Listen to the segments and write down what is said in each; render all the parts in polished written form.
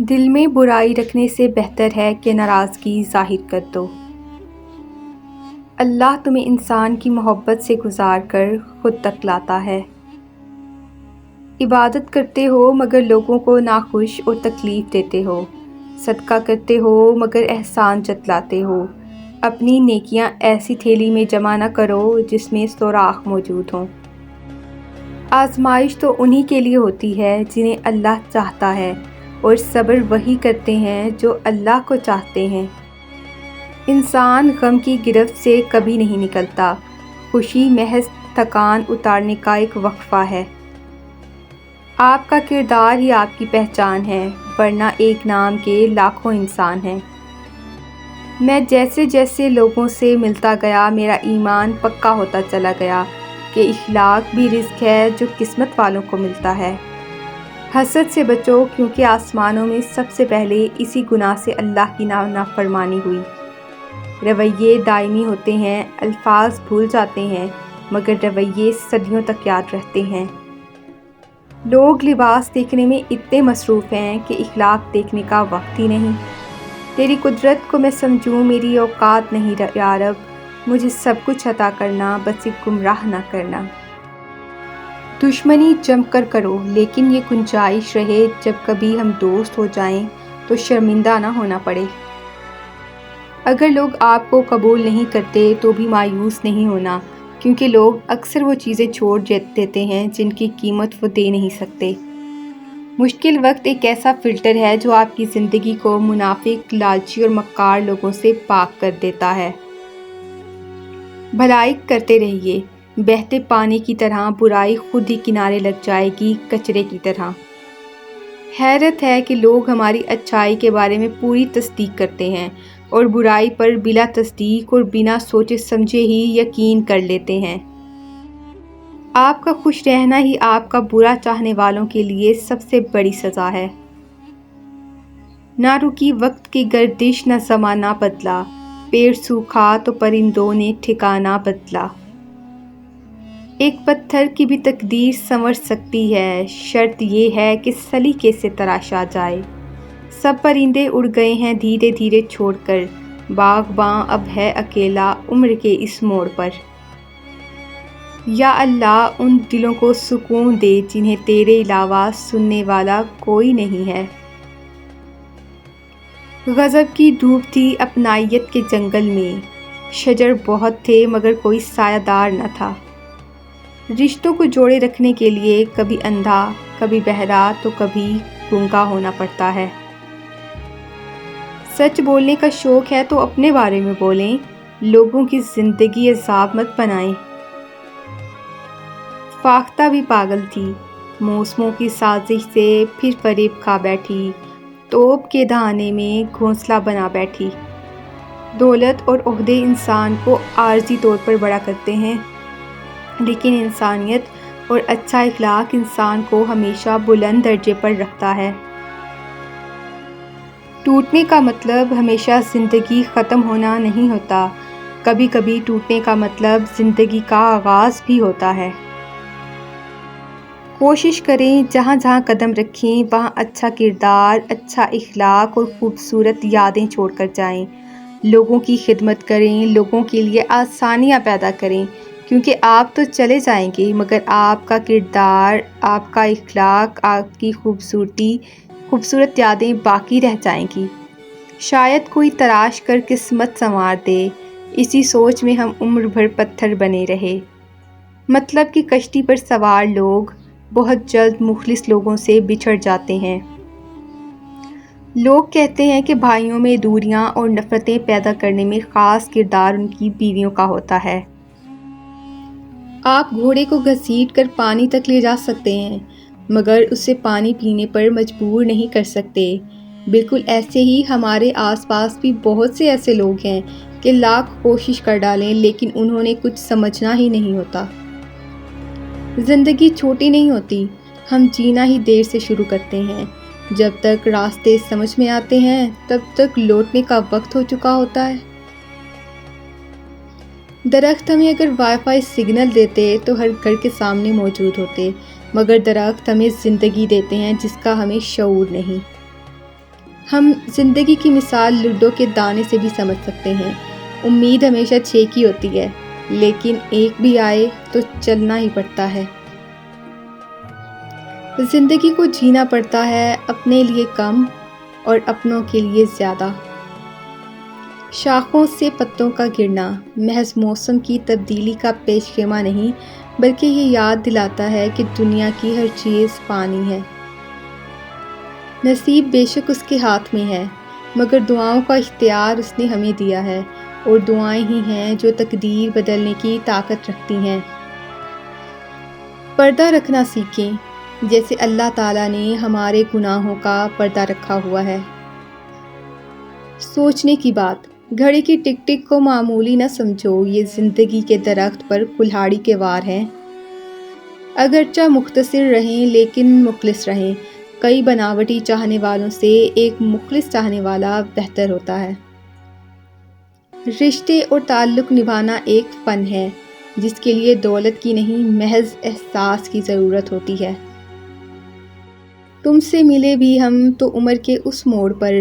دل میں برائی رکھنے سے بہتر ہے کہ ناراضگی ظاہر کر دو۔ اللہ تمہیں انسان کی محبت سے گزار کر خود تک لاتا ہے۔ عبادت کرتے ہو مگر لوگوں کو ناخوش اور تکلیف دیتے ہو، صدقہ کرتے ہو مگر احسان جتلاتے ہو۔ اپنی نیکیاں ایسی تھیلی میں جمع نہ کرو جس میں سوراخ موجود ہوں۔ آزمائش تو انہی کے لیے ہوتی ہے جنہیں اللہ چاہتا ہے، اور صبر وہی کرتے ہیں جو اللہ کو چاہتے ہیں۔ انسان غم کی گرفت سے کبھی نہیں نکلتا، خوشی محض تھکان اتارنے کا ایک وقفہ ہے۔ آپ کا کردار ہی آپ کی پہچان ہے، ورنہ ایک نام کے لاکھوں انسان ہیں۔ میں جیسے جیسے لوگوں سے ملتا گیا میرا ایمان پکا ہوتا چلا گیا کہ اخلاق بھی رزق ہے جو قسمت والوں کو ملتا ہے۔ حسد سے بچو کیونکہ آسمانوں میں سب سے پہلے اسی گناہ سے اللہ کی نافرمانی ہوئی۔ رویے دائمی ہوتے ہیں، الفاظ بھول جاتے ہیں مگر رویے صدیوں تک یاد رہتے ہیں۔ لوگ لباس دیکھنے میں اتنے مصروف ہیں کہ اخلاق دیکھنے کا وقت ہی نہیں۔ تیری قدرت کو میں سمجھوں میری اوقات نہیں یا رب، مجھے سب کچھ عطا کرنا، بس ایک گمراہ نہ کرنا۔ دشمنی جم کر کرو لیکن یہ گنجائش رہے جب کبھی ہم دوست ہو جائیں تو شرمندہ نہ ہونا پڑے۔ اگر لوگ آپ کو قبول نہیں کرتے تو بھی مایوس نہیں ہونا، کیونکہ لوگ اکثر وہ چیزیں چھوڑ دیتے ہیں جن کی قیمت وہ دے نہیں سکتے۔ مشکل وقت ایک ایسا فلٹر ہے جو آپ کی زندگی کو منافق، لالچی اور مکار لوگوں سے پاک کر دیتا ہے۔ بھلائی کرتے رہیے، بہتے پانی کی طرح، برائی خود ہی کنارے لگ جائے گی کچرے کی طرح۔ حیرت ہے کہ لوگ ہماری اچھائی کے بارے میں پوری تصدیق کرتے ہیں اور برائی پر بلا تصدیق اور بنا سوچے سمجھے ہی یقین کر لیتے ہیں۔ آپ کا خوش رہنا ہی آپ کا برا چاہنے والوں کے لیے سب سے بڑی سزا ہے۔ نہ رکی وقت کی گردش، نہ زمانہ بدلا، پیڑ سوکھا تو پرندوں نے ٹھکانہ بدلا۔ ایک پتھر کی بھی تقدیر سنور سکتی ہے، شرط یہ ہے کہ سلیقے سے تراشا جائے۔ سب پرندے اڑ گئے ہیں دھیرے دھیرے چھوڑ کر، باغباں اب ہے اکیلا عمر کے اس موڑ پر۔ یا اللہ ان دلوں کو سکون دے جنہیں تیرے علاوہ سننے والا کوئی نہیں ہے۔ غضب کی دھوپ تھی اپنائیت کے جنگل میں، شجر بہت تھے مگر کوئی سایہ دار نہ تھا۔ رشتوں کو جوڑے رکھنے کے لیے کبھی اندھا، کبھی بہرا تو کبھی گونگا ہونا پڑتا ہے۔ سچ بولنے کا شوق ہے تو اپنے بارے میں بولیں، لوگوں کی زندگی عذاب مت بنائیں۔ فاختہ بھی پاگل تھی، موسموں کی سازش سے پھر فریب کھا بیٹھی، توپ کے دہانے میں گھونسلہ بنا بیٹھی۔ دولت اور عہدے انسان کو عارضی طور پر بڑا کرتے ہیں، لیکن انسانیت اور اچھا اخلاق انسان کو ہمیشہ بلند درجے پر رکھتا ہے۔ ٹوٹنے کا مطلب ہمیشہ زندگی ختم ہونا نہیں ہوتا، کبھی کبھی ٹوٹنے کا مطلب زندگی کا آغاز بھی ہوتا ہے۔ کوشش کریں جہاں جہاں قدم رکھیں وہاں اچھا کردار، اچھا اخلاق اور خوبصورت یادیں چھوڑ کر جائیں۔ لوگوں کی خدمت کریں، لوگوں کے لیے آسانیاں پیدا کریں، کیونکہ آپ تو چلے جائیں گے مگر آپ کا کردار، آپ کا اخلاق، آپ کی خوبصورت یادیں باقی رہ جائیں گی۔ شاید کوئی تراش کر قسمت سنوار دے، اسی سوچ میں ہم عمر بھر پتھر بنے رہے۔ مطلب کہ کشتی پر سوار لوگ بہت جلد مخلص لوگوں سے بچھڑ جاتے ہیں۔ لوگ کہتے ہیں کہ بھائیوں میں دوریاں اور نفرتیں پیدا کرنے میں خاص کردار ان کی بیویوں کا ہوتا ہے۔ آپ گھوڑے کو گھسیٹ کر پانی تک لے جا سکتے ہیں مگر اسے پانی پینے پر مجبور نہیں کر سکتے۔ بالکل ایسے ہی ہمارے آس پاس بھی بہت سے ایسے لوگ ہیں کہ لاکھ کوشش کر ڈالیں لیکن انہوں نے کچھ سمجھنا ہی نہیں ہوتا۔ زندگی چھوٹی نہیں ہوتی، ہم جینا ہی دیر سے شروع کرتے ہیں۔ جب تک راستے سمجھ میں آتے ہیں تب تک لوٹنے کا وقت ہو چکا ہوتا ہے۔ درخت ہمیں اگر وائی فائی سگنل دیتے تو ہر گھر کے سامنے موجود ہوتے، مگر درخت ہمیں زندگی دیتے ہیں جس کا ہمیں شعور نہیں۔ ہم زندگی کی مثال لڈو کے دانے سے بھی سمجھ سکتے ہیں۔ امید ہمیشہ 6 کی ہوتی ہے، لیکن ایک بھی آئے تو چلنا ہی پڑتا ہے۔ زندگی کو جینا پڑتا ہے، اپنے لیے کم اور اپنوں کے لیے زیادہ۔ شاخوں سے پتوں کا گرنا محض موسم کی تبدیلی کا پیش خیمہ نہیں، بلکہ یہ یاد دلاتا ہے کہ دنیا کی ہر چیز فانی ہے۔ نصیب بے شک اس کے ہاتھ میں ہے، مگر دعاؤں کا اختیار اس نے ہمیں دیا ہے، اور دعائیں ہی ہیں جو تقدیر بدلنے کی طاقت رکھتی ہیں۔ پردہ رکھنا سیکھیں، جیسے اللہ تعالیٰ نے ہمارے گناہوں کا پردہ رکھا ہوا ہے۔ سوچنے کی بات، گھڑی کی ٹک ٹک کو معمولی نہ سمجھو، یہ زندگی کے درخت پر کلہاڑی کے وار ہیں۔ اگرچہ مختصر رہیں لیکن مخلص رہیں۔ کئی بناوٹی چاہنے والوں سے ایک مخلص چاہنے والا بہتر ہوتا ہے۔ رشتے اور تعلق نبھانا ایک فن ہے، جس کے لیے دولت کی نہیں، محض احساس کی ضرورت ہوتی ہے۔ تم سے ملے بھی ہم تو عمر کے اس موڑ پر،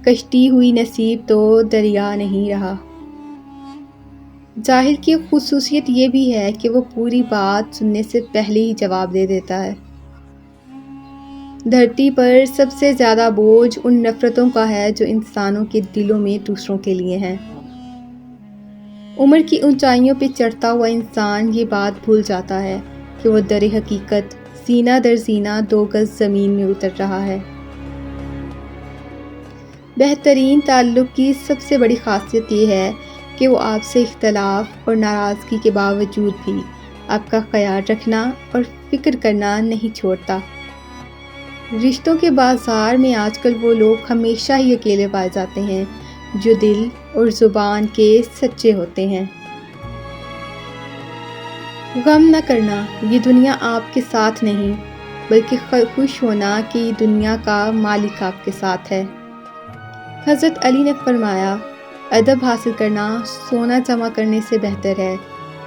کشتی ہوئی نصیب تو دریا نہیں رہا۔ جاہل کی خصوصیت یہ بھی ہے کہ وہ پوری بات سننے سے پہلے ہی جواب دے دیتا ہے۔ دھرتی پر سب سے زیادہ بوجھ ان نفرتوں کا ہے جو انسانوں کے دلوں میں دوسروں کے لیے ہیں۔ عمر کی اونچائیوں پہ چڑھتا ہوا انسان یہ بات بھول جاتا ہے کہ وہ در حقیقت سینہ در سینہ 2 گز زمین میں اتر رہا ہے۔ بہترین تعلق کی سب سے بڑی خاصیت یہ ہے کہ وہ آپ سے اختلاف اور ناراضگی کے باوجود بھی آپ کا خیال رکھنا اور فکر کرنا نہیں چھوڑتا۔ رشتوں کے بازار میں آج کل وہ لوگ ہمیشہ ہی اکیلے پائے جاتے ہیں جو دل اور زبان کے سچے ہوتے ہیں۔ غم نہ کرنا، یہ دنیا آپ کے ساتھ نہیں، بلکہ خوش ہونا کہ یہ دنیا کا مالک آپ کے ساتھ ہے۔ حضرت علی نے فرمایا، ادب حاصل کرنا سونا جمع کرنے سے بہتر ہے۔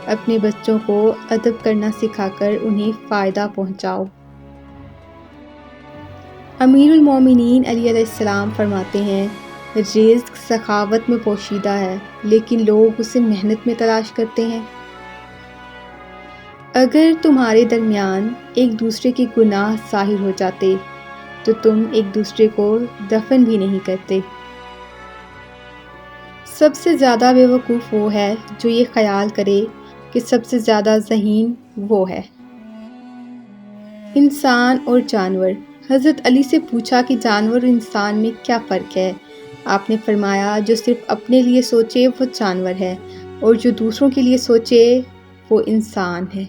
اپنے بچوں کو ادب کرنا سکھا کر انہیں فائدہ پہنچاؤ۔ امیر المومنین علی علیہ السلام فرماتے ہیں، رزق سخاوت میں پوشیدہ ہے، لیکن لوگ اسے محنت میں تلاش کرتے ہیں۔ اگر تمہارے درمیان ایک دوسرے کے گناہ ظاہر ہو جاتے تو تم ایک دوسرے کو دفن بھی نہیں کرتے۔ سب سے زیادہ بے وقوف وہ ہے جو یہ خیال کرے کہ سب سے زیادہ ذہین وہ ہے۔ انسان اور جانور۔ حضرت علی سے پوچھا کہ جانور اور انسان میں کیا فرق ہے؟ آپ نے فرمایا، جو صرف اپنے لیے سوچے وہ جانور ہے، اور جو دوسروں کے لیے سوچے وہ انسان ہے۔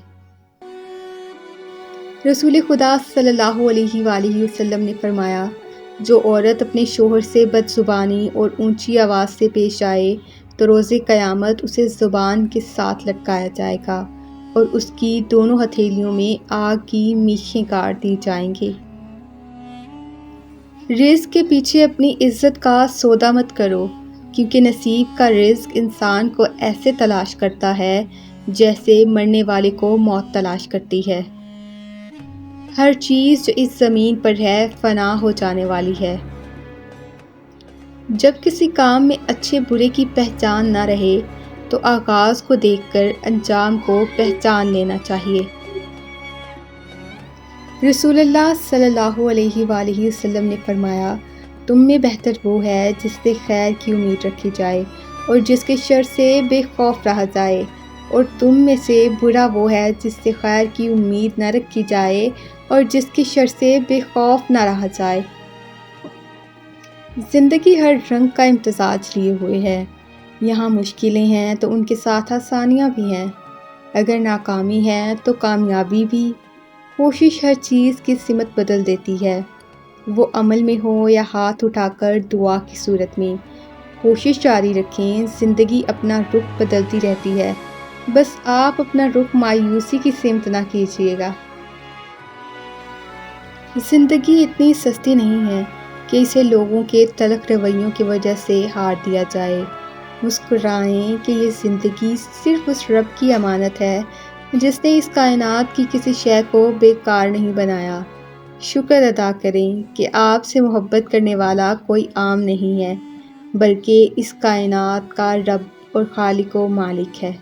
رسول خدا صلی اللہ علیہ وآلہ وسلم نے فرمایا، جو عورت اپنے شوہر سے بد زبانی اور اونچی آواز سے پیش آئے تو روز قیامت اسے زبان کے ساتھ لٹکایا جائے گا اور اس کی دونوں ہتھیلیوں میں آگ کی میخیں کاٹ دی جائیں گی۔ رزق کے پیچھے اپنی عزت کا سودا مت کرو، کیونکہ نصیب کا رزق انسان کو ایسے تلاش کرتا ہے جیسے مرنے والے کو موت تلاش کرتی ہے۔ ہر چیز جو اس زمین پر ہے فنا ہو جانے والی ہے۔ جب کسی کام میں اچھے برے کی پہچان نہ رہے تو آغاز کو دیکھ کر انجام کو پہچان لینا چاہیے۔ رسول اللہ صلی اللہ علیہ وآلہ وسلم نے فرمایا، تم میں بہتر وہ ہے جس سے خیر کی امید رکھی جائے اور جس کے شر سے بے خوف رہا جائے، اور تم میں سے برا وہ ہے جس سے خیر کی امید نہ رکھی جائے اور جس کے شر سے بے خوف نہ رہا جائے۔ زندگی ہر رنگ کا امتزاج لیے ہوئے ہے۔ یہاں مشکلیں ہیں تو ان کے ساتھ آسانیاں بھی ہیں۔ اگر ناکامی ہے تو کامیابی بھی۔ کوشش ہر چیز کی سمت بدل دیتی ہے، وہ عمل میں ہو یا ہاتھ اٹھا کر دعا کی صورت میں۔ کوشش جاری رکھیں، زندگی اپنا رخ بدلتی رہتی ہے، بس آپ اپنا رخ مایوسی کی سمت نہ کیجیے گا۔ زندگی اتنی سستی نہیں ہے کہ اسے لوگوں کے تلخ رویوں کی وجہ سے ہار دیا جائے۔ مسکرائیں کہ یہ زندگی صرف اس رب کی امانت ہے جس نے اس کائنات کی کسی شے کو بیکار نہیں بنایا۔ شکر ادا کریں کہ آپ سے محبت کرنے والا کوئی عام نہیں ہے، بلکہ اس کائنات کا رب اور خالق و مالک ہے۔